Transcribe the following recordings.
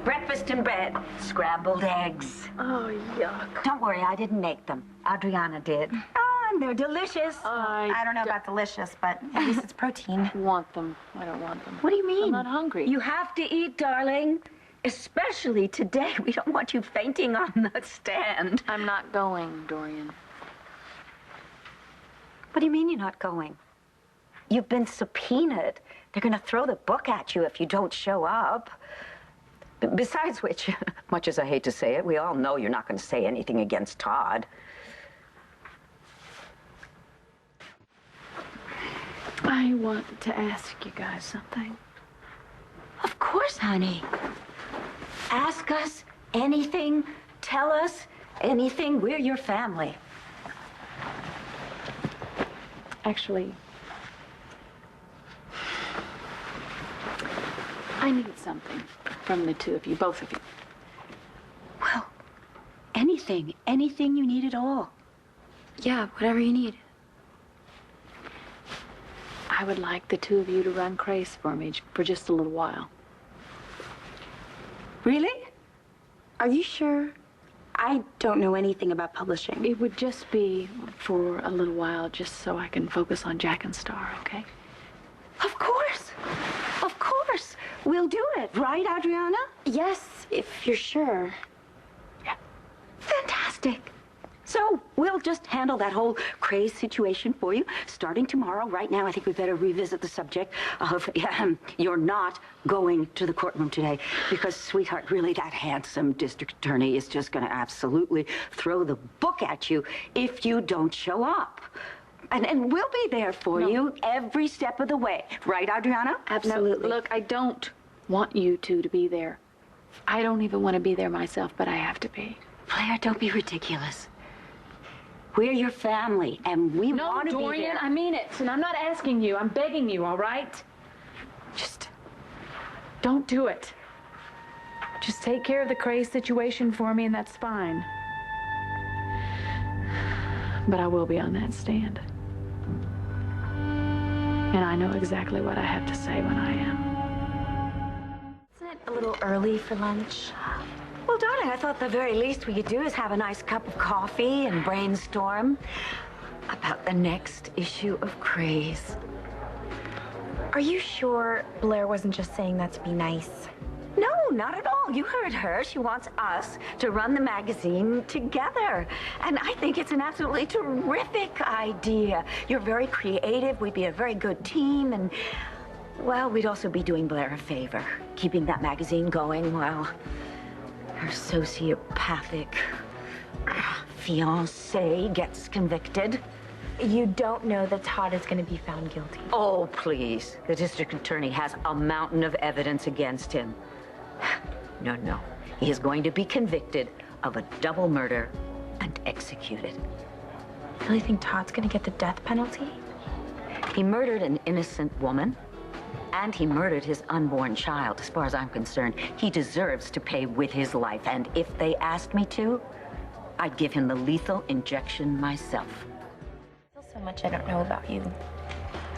breakfast in bed. Scrambled eggs. Oh, yuck. Don't worry, I didn't make them. Adriana did. Oh, and they're delicious. I don't know about delicious, but at least it's protein. want them. I don't want them. What do you mean? I'm not hungry. You have to eat, darling. Especially today. We don't want you fainting on the stand. I'm not going, Dorian. What do you mean you're not going? You've been subpoenaed. They're going to throw the book at you if you don't show up. Besides which, much as I hate to say it, we all know you're not going to say anything against Todd. I want to ask you guys something. Of course, honey. Ask us anything. Tell us anything. We're your family. Actually, I need something from the two of you, both of you. Well, anything. Anything you need at all. Yeah, whatever you need. I would like the two of you to run Craze for me for just a little while. Really? Are you sure? I don't know anything about publishing. It would just be for a little while, just so I can focus on Jack and Star, okay? Of course. Of course. We'll do it. Right, Adriana? Yes, if you're sure. Yeah. Fantastic. So we'll just handle that whole Craze situation for you starting tomorrow. Right now, I think we better revisit the subject of you're not going to the courtroom today because, sweetheart, really that handsome district attorney is just going to absolutely throw the book at you if you don't show up. And we'll be there for you every step of the way. Right, Adriana? Absolutely. No, look, I don't want you two to be there. I don't even want to be there myself, but I have to be. Blair, don't be ridiculous. We're your family, and we want to be there. No, Dorian, I mean it. And I'm not asking you. I'm begging you, all right? Just don't do it. Just take care of the Craze situation for me, and that's fine. But I will be on that stand. And I know exactly what I have to say when I am. Isn't it a little early for lunch? Well, darling, I thought the very least we could do is have a nice cup of coffee and brainstorm about the next issue of Craze. Are you sure Blair wasn't just saying that to be nice? No, not at all. You heard her. She wants us to run the magazine together. And I think it's an absolutely terrific idea. You're very creative. We'd be a very good team. And, well, we'd also be doing Blair a favor, keeping that magazine going while her sociopathic fiancé gets convicted. You don't know that Todd is going to be found guilty. Oh, please. The district attorney has a mountain of evidence against him. No, no. He is going to be convicted of a double murder and executed. You really think Todd's going to get the death penalty? He murdered an innocent woman, and he murdered his unborn child. As far as I'm concerned, he deserves to pay with his life. And if they asked me to, I'd give him the lethal injection myself. There's so much I don't know about you.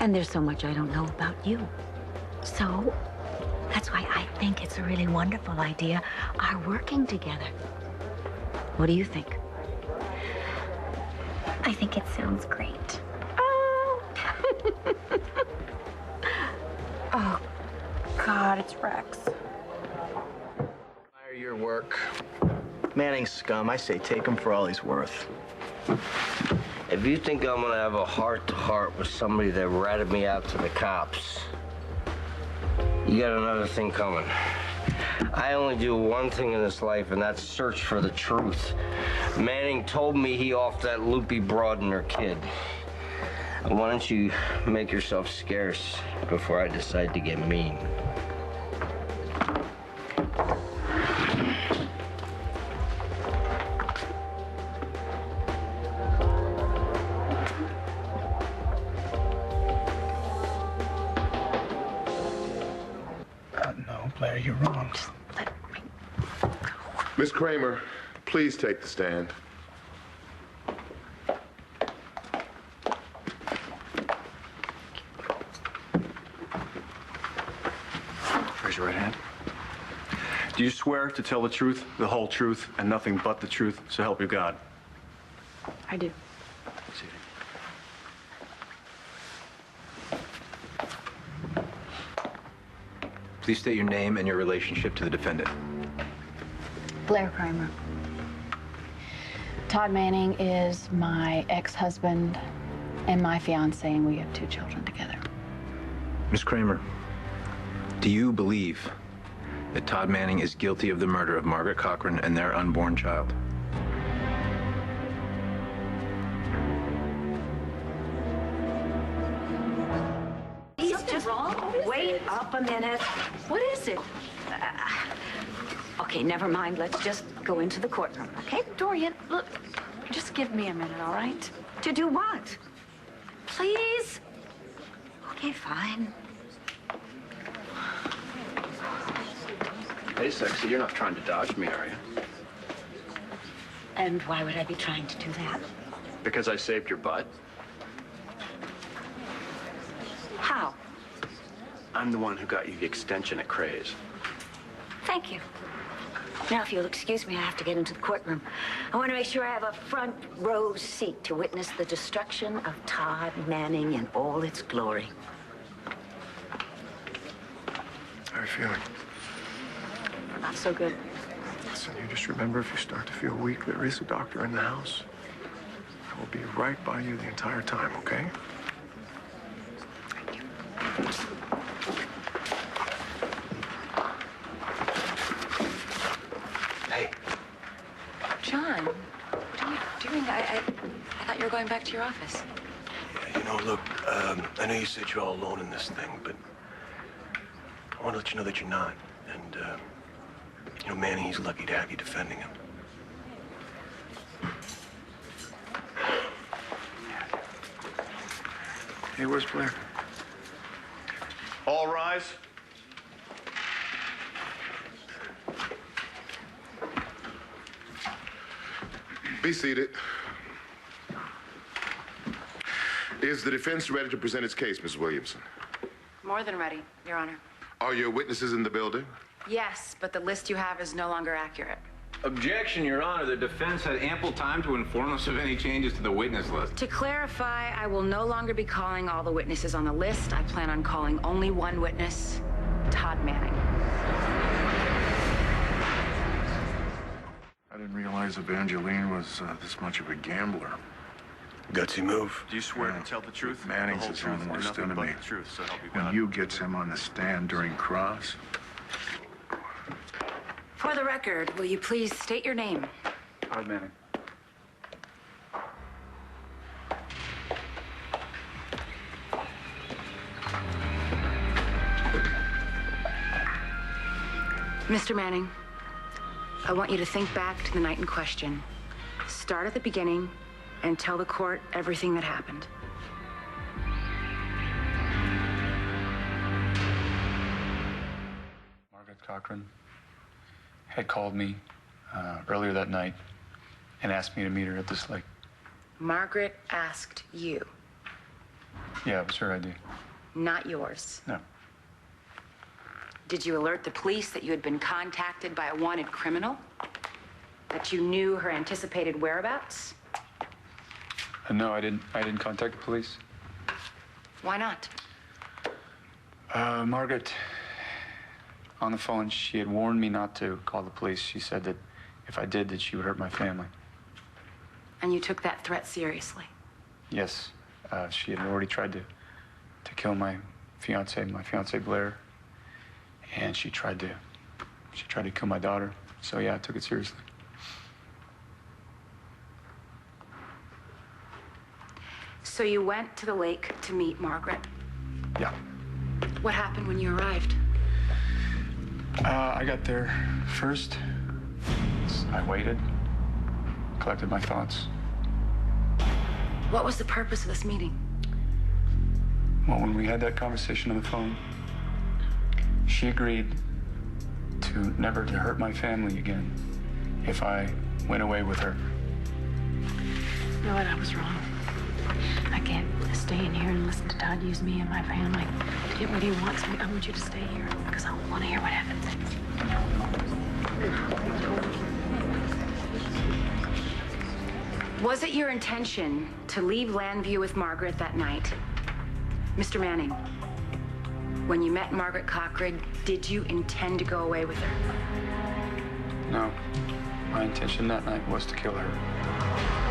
And there's so much I don't know about you. So that's why I think it's a really wonderful idea, our working together. What do you think? I think it sounds great. Oh. Oh, God, it's Rex. Admire your work. Manning's scum. I say take him for all he's worth. If you think I'm gonna have a heart-to-heart with somebody that ratted me out to the cops, you got another thing coming. I only do one thing in this life, and that's search for the truth. Manning told me he offed that loopy broad and her kid. Why don't you make yourself scarce before I decide to get mean? No, Blair, you're wrong. Miss Kramer, please take the stand. Raise your right hand. Do you swear to tell the truth, the whole truth, and nothing but the truth, so help you God? I do. Please state your name and your relationship to the defendant. Blair Kramer. Todd Manning is my ex-husband and my fiance, and we have 2 children together. Ms. Kramer, do you believe that Todd Manning is guilty of the murder of Margaret Cochran and their unborn child? Just wait up a minute. What is it? Okay, never mind. Let's just go into the courtroom, okay? Dorian, look, just give me a minute, all right? To do what? Please? Okay, fine. Hey, sexy, you're not trying to dodge me, are you? And why would I be trying to do that? Because I saved your butt. How? I'm the one who got you the extension at Craze. Thank you. Now, if you'll excuse me, I have to get into the courtroom. I want to make sure I have a front row seat to witness the destruction of Todd Manning in all its glory. How are you feeling? Not so good. Listen, you just remember, if you start to feel weak, there is a doctor in the house. I will be right by you the entire time, okay? Hey. John, what are you doing? I thought you were going back to your office. Yeah, you know, look, I know you said you're all alone in this thing, but I want to let you know that you're not. And, you know, Manny, he's lucky to have you defending him. Hey, where's Blair? All rise. Be seated. Is the defense ready to present its case, Ms. Williamson? More than ready, Your Honor. Are your witnesses in the building? Yes, but the list you have is no longer accurate. Objection, Your Honor. The defense had ample time to inform us of any changes to the witness list. To clarify, I will no longer be calling all the witnesses on the list. I plan on calling only one witness, Todd Manning. I didn't realize Evangeline was this much of a gambler. Gutsy move. Do you swear to tell the truth, Manning's the whole his truth, own and worst nothing but enemy. the truth, so help you When God? you gets him on the stand during cross, For the record, will you please state your name? Todd Manning. Mr. Manning, I want you to think back to the night in question. Start at the beginning and tell the court everything that happened. Margaret Cochran had called me earlier that night and asked me to meet her at this lake. Margaret asked you, Yeah, it was her idea. not yours. No. Did you alert the police that you had been contacted by a wanted criminal? That you knew her anticipated whereabouts? No, I didn't contact the police. Why not? Margaret, on the phone, she had warned me not to call the police. She said that if I did, that she would hurt my family. And you took that threat seriously? Yes, she had already tried to kill my fiance Blair, and she tried to kill my daughter. So yeah, I took it seriously. So you went to the lake to meet Margaret. Yeah. What happened when you arrived? I got there first. I waited, collected my thoughts. What was the purpose of this meeting? Well, when we had that conversation on the phone, she agreed to never to hurt my family again if I went away with her. You know what? I was wrong. I can't stay in here and listen to Todd use me and my family to get what he wants. I want you to stay here because I want to hear what happens. Was it your intention to leave Landview with Margaret that night? Mr. Manning, when you met Margaret Cochran, did you intend to go away with her? No. My intention that night was to kill her.